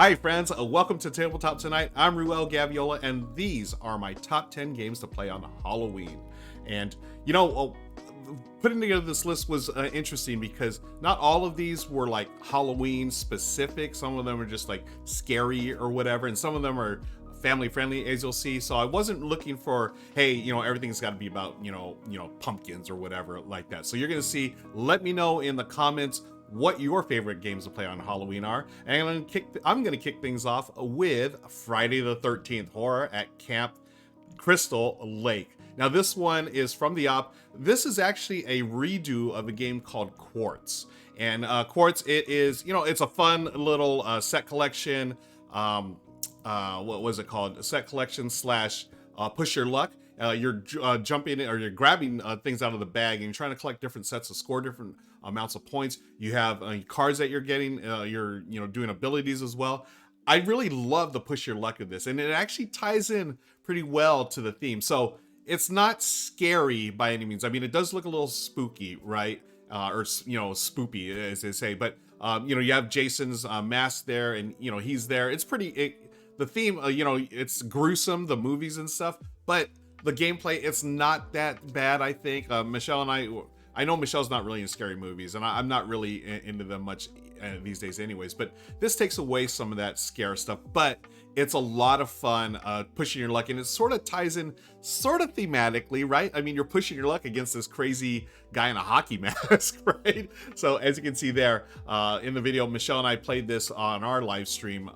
Hi friends, welcome to Tabletop Tonight. I'm Ruel Gaviola, and these are my top 10 games to play on Halloween. And putting together this list was interesting because not all of these were like Halloween specific. Some of them are just like scary or whatever, and some of them are family friendly, as you'll see. So I wasn't looking for, hey, everything's got to be about pumpkins or whatever like that. So you're gonna see. Let me know in the comments what your favorite games to play on Halloween are. And I'm gonna kick things off with Friday the 13th Horror at Camp Crystal Lake. Now this one is from the op. This is actually a redo of a game called Quartz. And Quartz, it is, it's a fun little set collection. What was it called? A set collection slash push your luck. You're jumping in, or you're grabbing things out of the bag, and you're trying to collect different sets to score different amounts of points. You have cards that you're getting. You're doing abilities as well. I really love the push your luck of this, and it actually ties in pretty well to the theme. So it's not scary by any means. I mean, it does look a little spooky, right? Or spoopy, as they say. But you have Jason's mask there, and he's there. It's pretty. The theme, it's gruesome, the movies and stuff, but the gameplay, it's not that bad, I think. Michelle and I know Michelle's not really in scary movies, and I'm not really into them much these days anyways, but this takes away some of that scare stuff, but it's a lot of fun pushing your luck, and it sort of ties in sort of thematically, right? I mean, you're pushing your luck against this crazy guy in a hockey mask, right? So as you can see there in the video, Michelle and I played this on our live stream,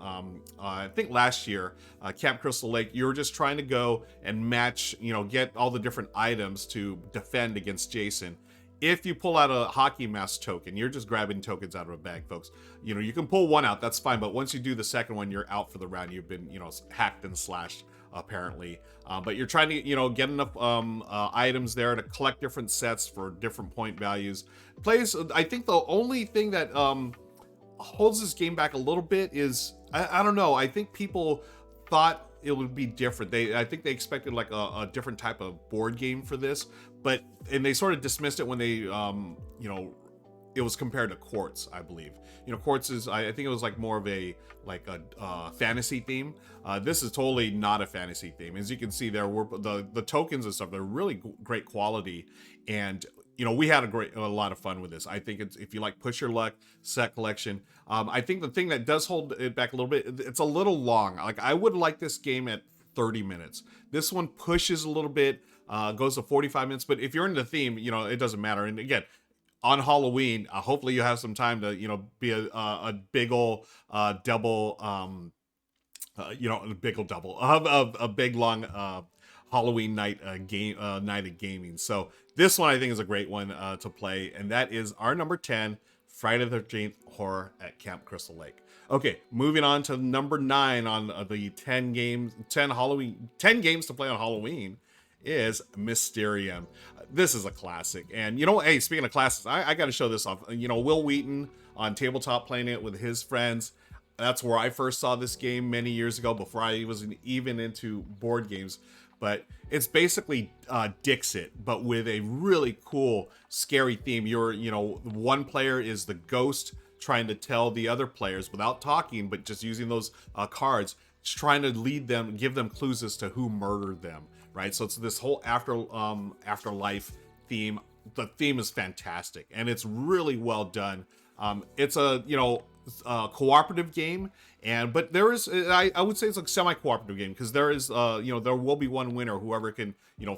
I think last year, Camp Crystal Lake. You were just trying to go and match, get all the different items to defend against Jason. If you pull out a hockey mask token, you're just grabbing tokens out of a bag, folks. You can pull one out, that's fine, but once you do the second one, you're out for the round. You've been, hacked and slashed, apparently. But you're trying to, get enough items there to collect different sets for different point values. I think the only thing that holds this game back a little bit is, I don't know, I think people thought it would be different. I think they expected like a different type of board game for this, and they sort of dismissed it when they, it was compared to Quartz, I believe. Quartz is, I think it was like more of a fantasy theme. This is totally not a fantasy theme. As you can see there, the tokens and stuff, they're really great quality, and we had a lot of fun with this. I think if you like push your luck set collection, I think the thing that does hold it back a little bit, it's a little long. Like, I would like this game at 30 minutes. This one pushes a little bit, goes to 45 minutes, but if you're in the theme, it doesn't matter. And again, on Halloween, hopefully you have some time to, be a big ol' double, a big ol' double of a big long Halloween night night of gaming. So this one I think is a great one to play, and that is our number 10, Friday the 13th Horror at Camp Crystal Lake. Okay, moving on to number 9 on the 10 games to play on Halloween is Mysterium. This is a classic, and hey, speaking of classics, I got to show this off. Will Wheaton on Tabletop playing it with his friends. That's where I first saw this game many years ago, before I was even into board games. But it's basically Dixit, but with a really cool, scary theme. One player is the ghost trying to tell the other players without talking, but just using those cards, just trying to lead them, give them clues as to who murdered them, right? So it's this whole afterlife theme. The theme is fantastic, and it's really well done. It's a cooperative game, but there is, I would say it's a semi-cooperative game, because there is there will be one winner, whoever can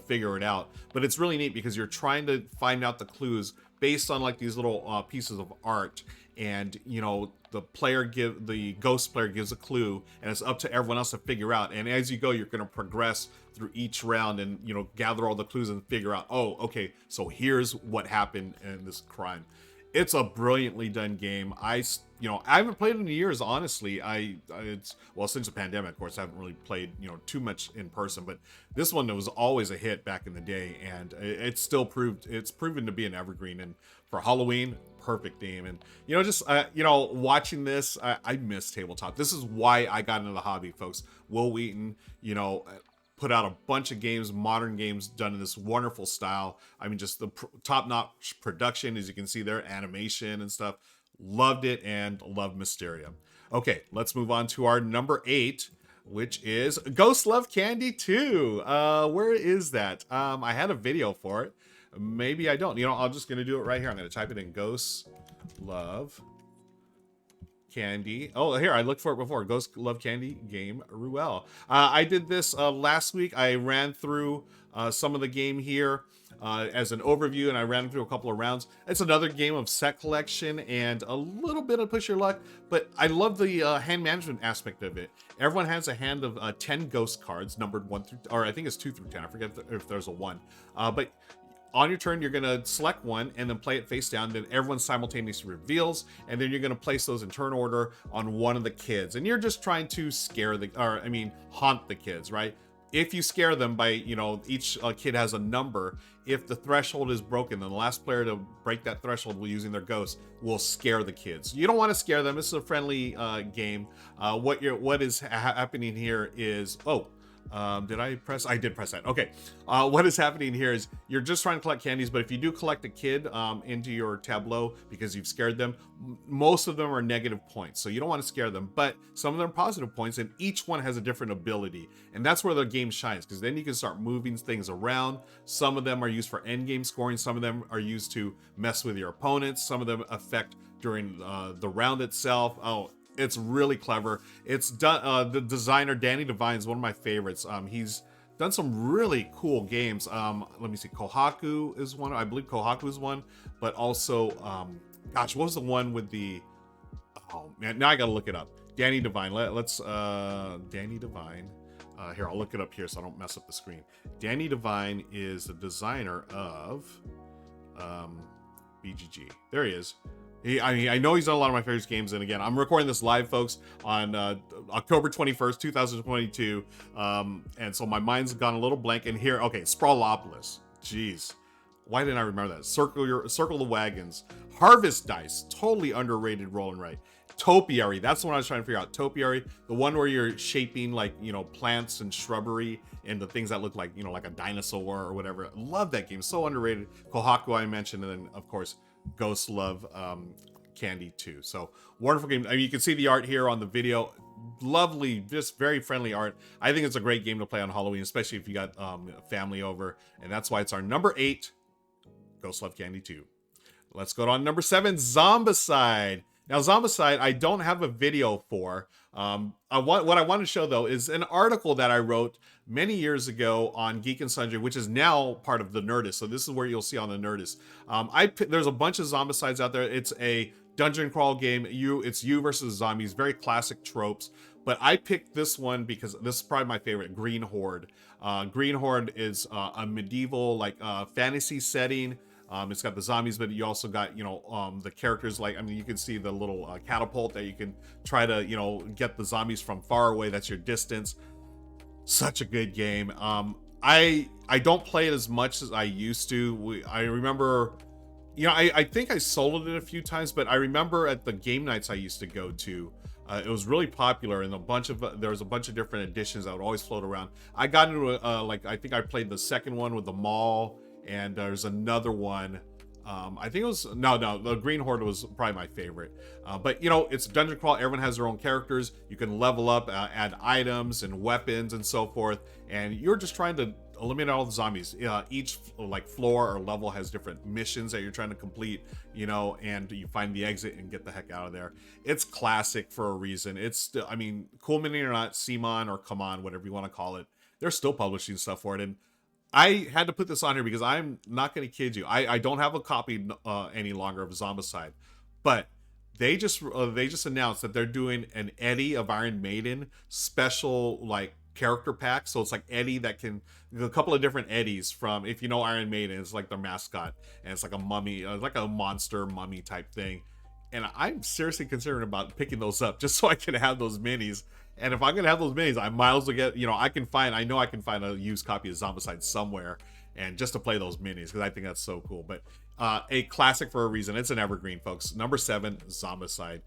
figure it out. But it's really neat because you're trying to find out the clues based on like these little pieces of art, and the ghost player gives a clue, and it's up to everyone else to figure out. And as you go, you're going to progress through each round and gather all the clues and figure out, oh, okay, so here's what happened in this crime. It's a brilliantly done game. I haven't played it in years, honestly. Since the pandemic, of course, I haven't really played, too much in person, but this one was always a hit back in the day, and it's proven to be an evergreen. And for Halloween, perfect theme. And watching this, I miss tabletop. This is why I got into the hobby, folks. Will Wheaton, put out a bunch of games, modern games, done in this wonderful style. I mean, just the top-notch production, as you can see there, animation and stuff. Loved it, and loved Mysterium. Okay, let's move on to our number 8, which is Ghost Love Candy 2. Where is that? I had a video for it. Maybe I don't. You know, I'm just going to do it right here. I'm going to type it in Ghost Love Candy. Oh, here, I looked for it before. Ghost Love Candy game Ruel. I did this last week. I ran through some of the game here as an overview, and I ran through a couple of rounds. It's another game of set collection and a little bit of push your luck, but I love the hand management aspect of it. Everyone has a hand of 10 ghost cards, numbered 1 through, or I think it's 2 through 10. I forget if there's a 1. But on your turn, you're going to select one and then play it face down. Then everyone simultaneously reveals, and then you're going to place those in turn order on one of the kids. And you're just trying to scare haunt the kids, right? If you scare them by, you know, each kid has a number. If the threshold is broken, then the last player to break that threshold using their ghost will scare the kids. You don't want to scare them. This is a friendly game. What is happening here is, did I press? I did press that. Okay. What is happening here is you're just trying to collect candies, but if you do collect a kid into your tableau because you've scared them, most of them are negative points. So you don't want to scare them, but some of them are positive points, and each one has a different ability. And that's where the game shines, because then you can start moving things around. Some of them are used for end game scoring. Some of them are used to mess with your opponents. Some of them affect during the round itself. Oh, it's really clever. It's done. The designer Danny Devine is one of my favorites. He's done some really cool games. Let me see. Kohaku is one. I believe Kohaku is one. But also, gosh, what was the one with the? Oh man, now I gotta look it up. Danny Devine. Let's Danny Devine. Here, I'll look it up here so I don't mess up the screen. Danny Devine is the designer of BGG. There he is. I know he's done a lot of my favorite games, and again, I'm recording this live, folks, on October 21st, 2022, and so my mind's gone a little blank. And here, okay, Sprawlopolis. Jeez, why didn't I remember that? Circle the Wagons, Harvest Dice, totally underrated roll and write. Topiary, that's the one I was trying to figure out. Topiary, the one where you're shaping, like, you know, plants and shrubbery into things that look like, you know, like a dinosaur or whatever. Love that game, so underrated. Kohaku I mentioned, and then of course Ghost Love Candy 2. So wonderful game. I mean, you can see the art here on the video. Lovely, just very friendly art. I think it's a great game to play on Halloween, especially if you got family over, and that's why it's our number 8, Ghost Love Candy 2. Let's go on number 7, Zombicide. Now, Zombicide, I don't have a video for. What I want to show, though, is an article that I wrote many years ago on Geek and Sundry, which is now part of the Nerdist. So this is where you'll see on the Nerdist. There's a bunch of Zombicides out there. It's a dungeon crawl game. It's you versus zombies, very classic tropes. But I picked this one because this is probably my favorite, Green Horde. Green Horde is a medieval, like, fantasy setting. It's got the zombies, but you also got, you know, the characters, like, I mean, you can see the little catapult that you can try to, you know, get the zombies from far away. That's your distance. Such a good game. I don't play it as much as I used to. I remember, you know, I think I soloed it a few times, but I remember at the game nights I used to go to, it was really popular, and there was a bunch of different editions that would always float around. I got into like, I think I played the second one with the mall, and there's another one. I think it was, the Green Horde was probably my favorite. But, you know, it's a dungeon crawl. Everyone has their own characters. You can level up, add items and weapons and so forth. And you're just trying to eliminate all the zombies. Each, like, floor or level has different missions that you're trying to complete, you know, and you find the exit and get the heck out of there. It's classic for a reason. It's still, I mean, cool mini or not, CMON or Come On, whatever you want to call it, they're still publishing stuff for it. And I had to put this on here because I'm not going to kid you. I don't have a copy any longer of Zombicide, but they just announced that they're doing an Eddie of Iron Maiden special, like, character pack. So it's like Eddie that can, a couple of different Eddies from, if you know Iron Maiden, it's like their mascot, and it's like a mummy, like a monster mummy type thing. And I'm seriously considering about picking those up just so I can have those minis. And if I'm going to have those minis, I might as well get, you know, I know I can find a used copy of Zombicide somewhere, and just to play those minis, because I think that's so cool. But a classic for a reason. It's an evergreen, folks. Number 7, Zombicide.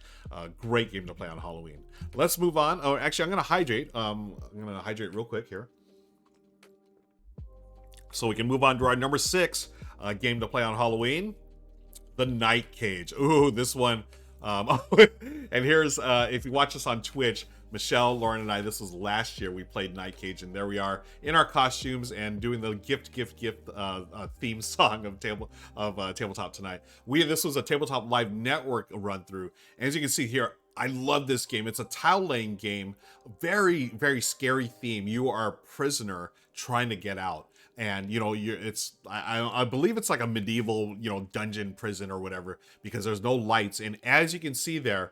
Great game to play on Halloween. Let's move on. Oh, actually, I'm going to hydrate. I'm going to hydrate real quick here, so we can move on to our number 6 game to play on Halloween. The Night Cage. Ooh, this one And here's if you watch us on Twitch, Michelle, Lauren, and I, this was last year, we played Night Cage, and there we are in our costumes and doing the gift theme song of Tabletop Tonight. This was a Tabletop Live Network run through. And as you can see here, I love this game. It's a tile laying game, very, very scary theme. You are a prisoner trying to get out. And I believe it's like a medieval, dungeon prison or whatever, because there's no lights. And as you can see there,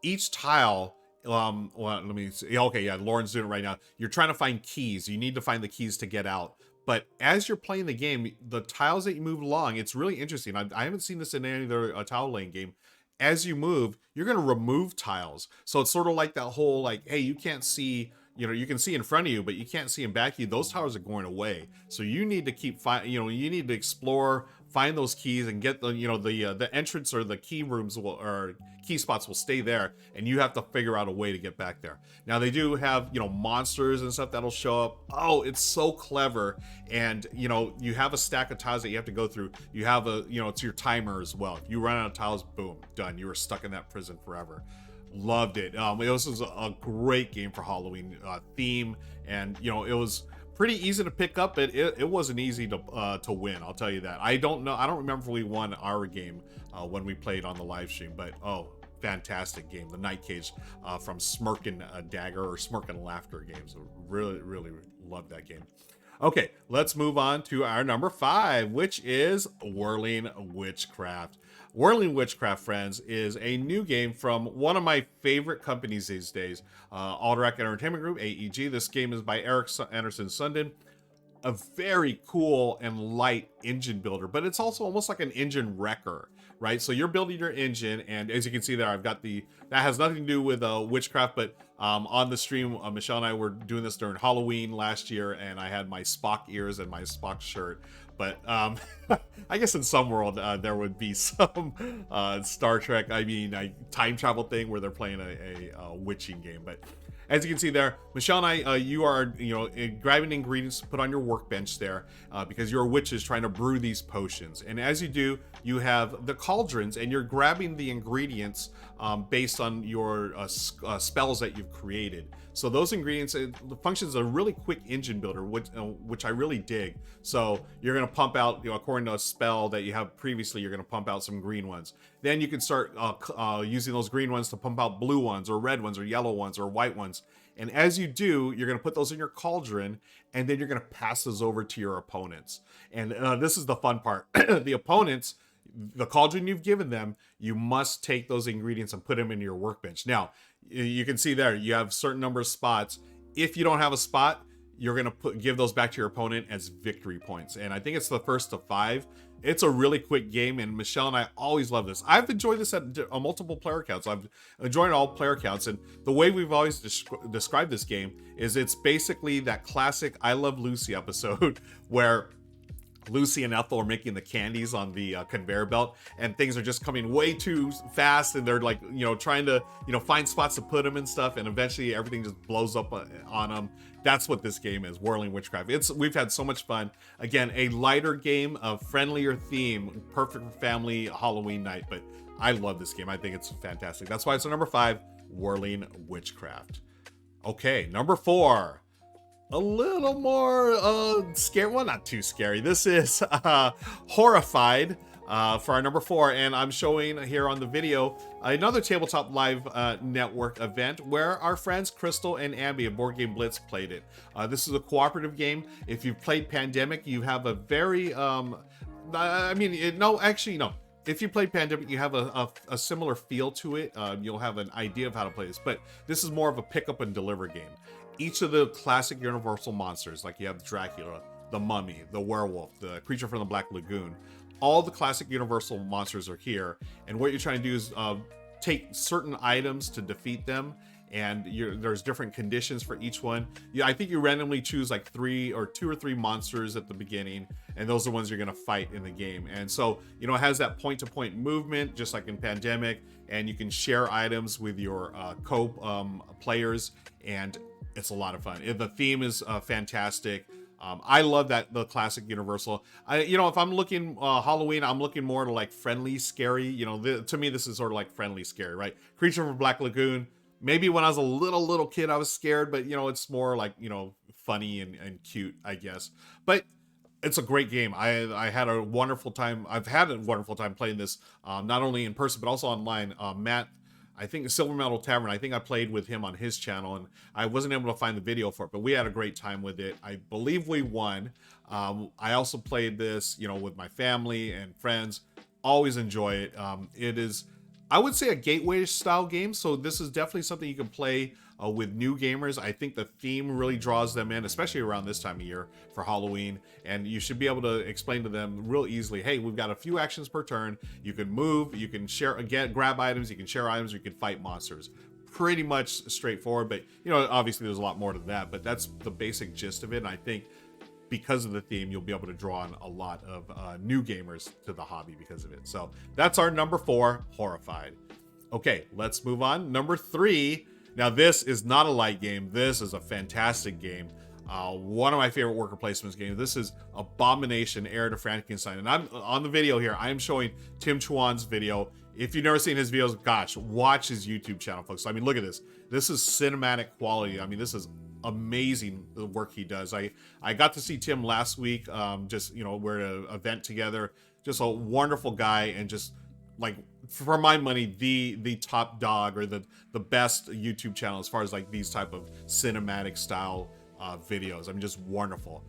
each tile, well, let me see. Okay, yeah, Lauren's doing it right now. You're trying to find keys. You need to find the keys to get out. But as you're playing the game, the tiles that you move along, it's really interesting. I haven't seen this in any other tile laying game. As you move, you're going to remove tiles. So it's sort of like that whole, like, hey, you can't see, you can see in front of you, but you can't see in back of you. Those tiles are going away. So you need to keep, you need to explore, find those keys, and get the entrance or the key rooms or key spots will stay there, and you have to figure out a way to get back there. Now they do have monsters and stuff that'll show up. Oh, it's so clever. And you have a stack of tiles that you have to go through. You have it's your timer as well. If you run out of tiles, boom, done. You were stuck in that prison forever. Loved it. This was a great game for Halloween theme, and it was pretty easy to pick up, but it wasn't easy to win. I'll tell you that. I don't remember if we won our game when we played on the live stream, but fantastic game. The Night Cage from Smirkin' Dagger or Smirkin' Laughter games. Really, really loved that game. Okay, let's move on to our number 5, which is Whirling Witchcraft. Whirling Witchcraft, friends, is a new game from one of my favorite companies these days, Alderac Entertainment Group, AEG. This game is by Eric Anderson Sundin. A very cool and light engine builder, but it's also almost like an engine wrecker, right? So you're building your engine, and as you can see there, I've got that has nothing to do with witchcraft, but on the stream, Michelle and I were doing this during Halloween last year, and I had my Spock ears and my Spock shirt. But I guess in some world there would be some Star Trek, time travel thing where they're playing a witching game. But as you can see there, Michelle and I, you are, grabbing ingredients to put on your workbench there because you're witches trying to brew these potions. And as you do, you have the cauldrons, and you're grabbing the ingredients based on your spells that you've created. So those ingredients, it functions as a really quick engine builder, which I really dig. So you're going to pump out, according to a spell that you have previously, you're going to pump out some green ones. Then you can start using those green ones to pump out blue ones or red ones or yellow ones or white ones. And as you do, you're going to put those in your cauldron, and then you're going to pass those over to your opponents. And this is the fun part. The opponents, the cauldron you've given them, you must take those ingredients and put them in your workbench. Now, you can see there, you have a certain number of spots. If you don't have a spot, you're going to give those back to your opponent as victory points. And I think it's the first to 5. It's a really quick game, and Michelle and I always love this. I've enjoyed this at multiple player counts. I've enjoyed all player counts, and the way we've always described this game is it's basically that classic I Love Lucy episode where Lucy and Ethel are making the candies on the conveyor belt, and things are just coming way too fast, and they're like, trying to, find spots to put them and stuff, and eventually everything just blows up on them. That's what this game is, Whirling Witchcraft. We've had so much fun. Again, a lighter game, a friendlier theme, perfect for family Halloween night, but I love this game. I think it's fantastic. That's why it's number 5, Whirling Witchcraft. Okay, number 4. A little more scary. Well, not too scary. This is Horrified for our number 4, and I'm showing here on the video another Tabletop Live Network event where our friends Crystal and Abby of Board Game Blitz played it. This is a cooperative game. If you've played Pandemic, you have a very no. If you played Pandemic, you have a similar feel to it. You'll have an idea of how to play this, but this is more of a pick up and deliver game. Each of the classic Universal monsters, like you have Dracula, the Mummy, the Werewolf, the Creature from the Black Lagoon, all the classic Universal monsters are here. And what you're trying to do is take certain items to defeat them, and there's different conditions for each one. I think you randomly choose like 2 or 3 monsters at the beginning, and those are the ones you're going to fight in the game. And so, it has that point-to-point movement, just like in Pandemic, and you can share items with your players, and it's a lot of fun. The theme is fantastic. I love that the classic Universal. If I'm looking Halloween, I'm looking more to like friendly, scary. To me, this is sort of like friendly, scary, right? Creature from Black Lagoon. Maybe when I was a little kid, I was scared, but it's more like funny and cute, I guess. But it's a great game. I had a wonderful time. I've had a wonderful time playing this, not only in person but also online. Matt, I think Silver Metal Tavern. I think I played with him on his channel, and I wasn't able to find the video for it, but we had a great time with it. I believe we won. I also played this, with my family and friends. Always enjoy it. It is, I would say, a gateway style game. So this is definitely something you can play with new gamers. I think the theme really draws them in, especially around this time of year for Halloween. And you should be able to explain to them real easily, hey, we've got a few actions per turn. You can move, you can share, grab items, you can share items, you can fight monsters. Pretty much straightforward, but obviously there's a lot more to that, but that's the basic gist of it. And I think because of the theme, you'll be able to draw on a lot of new gamers to the hobby because of it. So that's our number 4, Horrified. Okay, let's move on. Number 3. Now, this is not a light game. This is a fantastic game. One of my favorite worker placements games. This is Abomination, Heir to Frankenstein. And I'm on the video here. I am showing Tim Chuan's video. If you've never seen his videos, gosh, watch his YouTube channel, folks. I mean, look at this. This is cinematic quality. I mean, this is amazing, the work he does. I got to see Tim last week. We're at an event together. Just a wonderful guy, and just like, for my money, the top dog, or the best YouTube channel as far as like these type of cinematic style videos. I mean, just wonderful.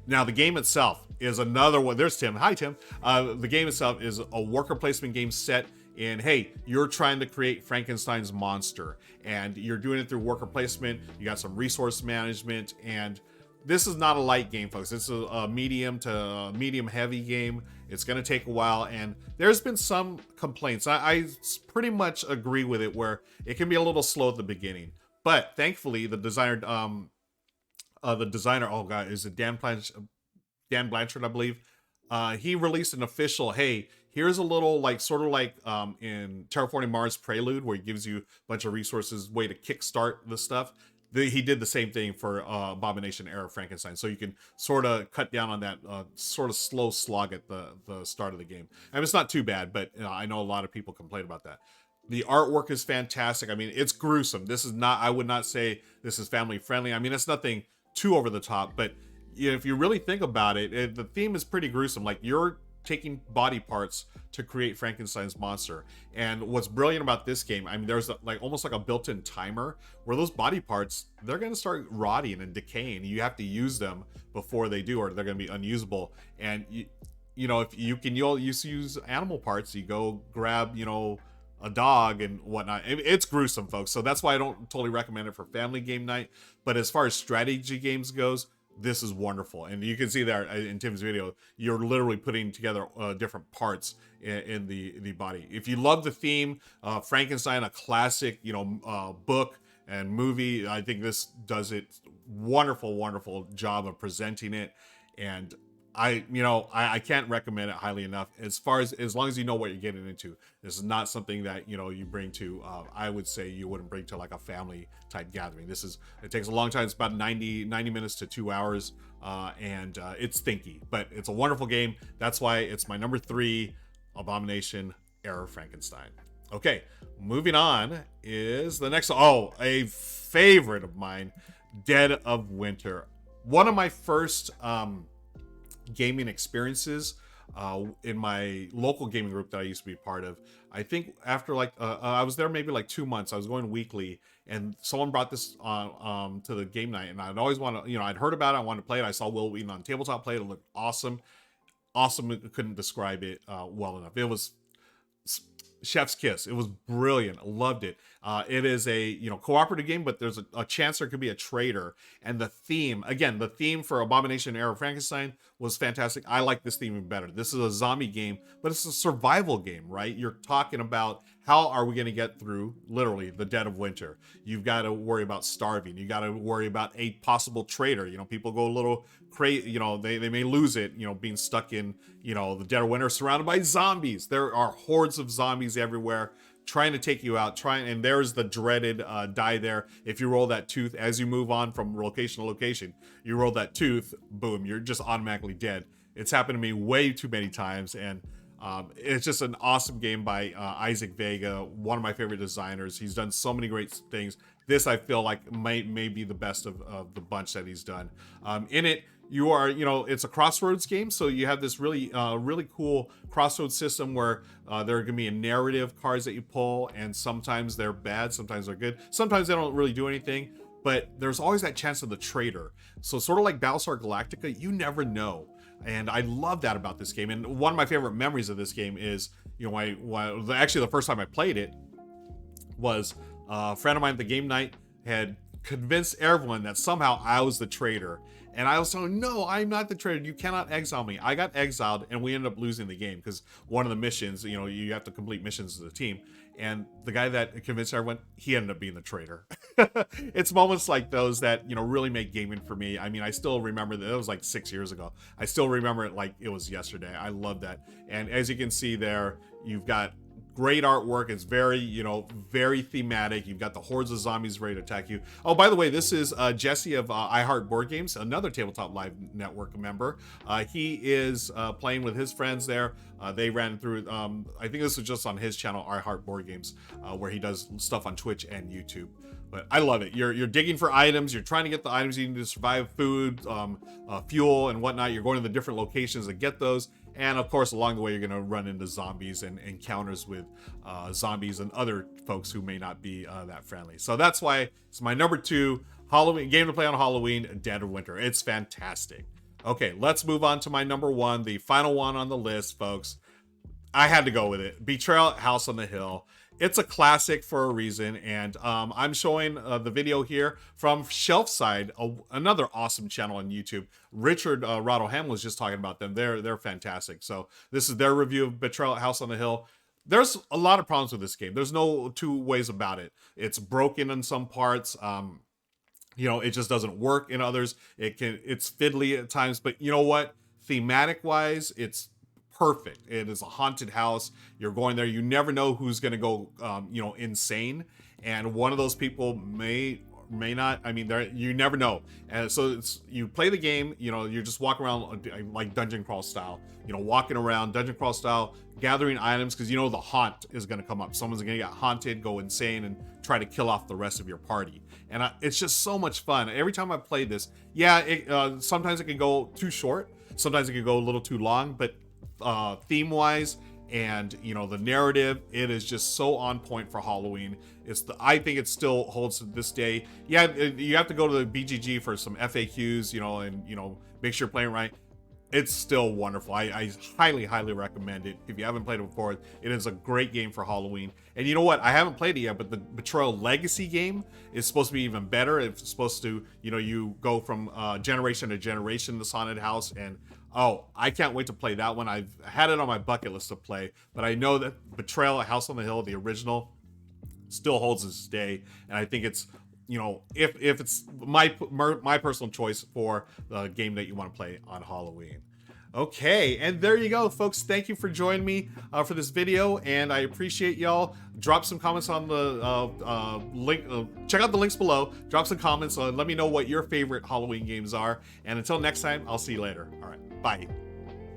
Now, the game itself is another one. There's Tim. Hi, Tim. The game itself is a worker placement game set in, hey, you're trying to create Frankenstein's monster, and you're doing it through worker placement. You got some resource management, and this is not a light game, folks. This is a medium to medium heavy game. It's going to take a while, and there's been some complaints. I pretty much agree with it, where it can be a little slow at the beginning. But thankfully, the designer, oh god, is it Dan Blanchard, I believe. He released an official, hey, here's a little, like, sort of like in Terraforming Mars Prelude, where he gives you a bunch of resources, way to kickstart the stuff. He did the same thing for Abomination, Heir of Frankenstein. So you can sort of cut down on that sort of slow slog at the start of the game. I mean, it's not too bad, but I know a lot of people complain about that. The artwork is fantastic. I mean, it's gruesome. This is not, I would not say this is family friendly. I mean, it's nothing too over the top, but if you really think about it, the theme is pretty gruesome. Like, you're taking body parts to create Frankenstein's monster. And what's brilliant about this game, I mean, there's almost like a built-in timer where those body parts, they're going to start rotting and decaying. You have to use them before they do, or they're going to be unusable. And if you'll use animal parts, you go grab, a dog and whatnot. It's gruesome, folks. So that's why I don't totally recommend it for family game night. But as far as strategy games goes, this is wonderful. And you can see there in Tim's video, you're literally putting together different parts in the body. If you love the theme, Frankenstein, a classic, book and movie, I think this does it wonderful job of presenting it. And I can't recommend it highly enough. As long as you know what you're getting into, this is not something that you bring to. I would say you wouldn't bring to like a family type gathering. It takes a long time. It's about 90 minutes to 2 hours, and it's thinky, but it's a wonderful game. That's why it's my number 3, Abomination, Heir of Frankenstein. Okay, moving on is the next. Oh, a favorite of mine, Dead of Winter. One of my first gaming experiences in my local gaming group that I used to be part of. I think after I was there maybe like 2 months. I was going weekly, and someone brought this to the game night, and I'd always want to, I'd heard about it. I wanted to play it. I saw Will Wheaton on Tabletop play it. It looked awesome. Couldn't describe it well enough. It was chef's kiss. It was brilliant. I loved it. It is a cooperative game, but there's a chance there could be a traitor. And the theme for Abomination, Heir of Frankenstein was fantastic. I like this theme even better. This is a zombie game, but it's a survival game, right? You're talking about, how are we going to get through literally the dead of winter? You've got to worry about starving. You got to worry about a possible traitor. People go a little crazy. They may lose it. Being stuck in the dead of winter, surrounded by zombies. There are hordes of zombies everywhere. trying to take you out, and there's the dreaded die there. If you roll that tooth as you move on from location to location, you roll that tooth, boom, you're just automatically dead. It's happened to me way too many times, and it's just an awesome game by Isaac Vega, one of my favorite designers. He's done so many great things. This, I feel like, may be the best of the bunch that he's done. In it, you are, it's a crossroads game, so you have this really cool crossroads system where there are going to be a narrative cards that you pull, and sometimes they're bad, sometimes they're good, sometimes they don't really do anything, but there's always that chance of the traitor. So sort of like Battlestar Galactica, you never know. And I love that about this game. And one of my favorite memories of this game is, actually the first time I played it was a friend of mine at the game night had convinced everyone that somehow I was the traitor. And I was telling, no, I'm not the traitor. You cannot exile me. I got exiled, and we ended up losing the game because one of the missions, you have to complete missions as a team. And the guy that convinced everyone, he ended up being the traitor. It's moments like those that, really make gaming for me. I mean, I still remember that. It was like 6 years ago. I still remember it like it was yesterday. I love that. And as you can see there, you've got great artwork. It's very, very thematic. You've got the hordes of zombies ready to attack you. Oh, by the way, this is Jesse of iHeart Board Games, another Tabletop Live Network member. He is playing with his friends there. They ran through, I think this was just on his channel, iHeart Board Games, where he does stuff on Twitch and YouTube. But I love it. You're digging for items. You're trying to get the items you need to survive, food, fuel, and whatnot. You're going to the different locations to get those. And of course, along the way, you're going to run into zombies and encounters with zombies and other folks who may not be that friendly. So that's why it's my number 2 Halloween game to play on Halloween, Dead of Winter. It's fantastic. Okay, let's move on to my number 1, the final one on the list, folks. I had to go with it. Betrayal, House on the Hill. It's a classic for a reason, and I'm showing the video here from Shelfside, another awesome channel on YouTube. Richard Rahdo was just talking about them. They're fantastic. So this is their review of Betrayal, House on the Hill. There's a lot of problems with this game. There's no two ways about it. It's broken in some parts. It just doesn't work in others. It's fiddly at times, but you know what? Thematic wise, it's perfect. It is a haunted house. You're going there. You never know who's going to go, insane. And one of those people may not. I mean, you never know. And so you play the game. You're just walking around like dungeon crawl style. Walking around dungeon crawl style, gathering items because the haunt is going to come up. Someone's going to get haunted, go insane, and try to kill off the rest of your party. And it's just so much fun. Every time I play this, sometimes it can go too short. Sometimes it can go a little too long, but theme wise and the narrative, it is just so on point for Halloween. I think it still holds to this day. You have to go to the BGG for some FAQs, and make sure you're playing right. It's still wonderful. I highly recommend it. If you haven't played it before, it is a great game for Halloween. And you know what? I haven't played it yet, but the Betrayal Legacy game is supposed to be even better. It's supposed to, you go from generation to generation in this haunted house, and I can't wait to play that one. I've had it on my bucket list to play, but I know that Betrayal, House on the Hill, the original, still holds this day, and I think it's, if it's my personal choice for the game that you want to play on Halloween. Okay, and there you go, folks. Thank you for joining me for this video, and I appreciate y'all. Drop some comments on the link. Check out the links below. Drop some comments. Let me know what your favorite Halloween games are. And until next time, I'll see you later. All right, bye.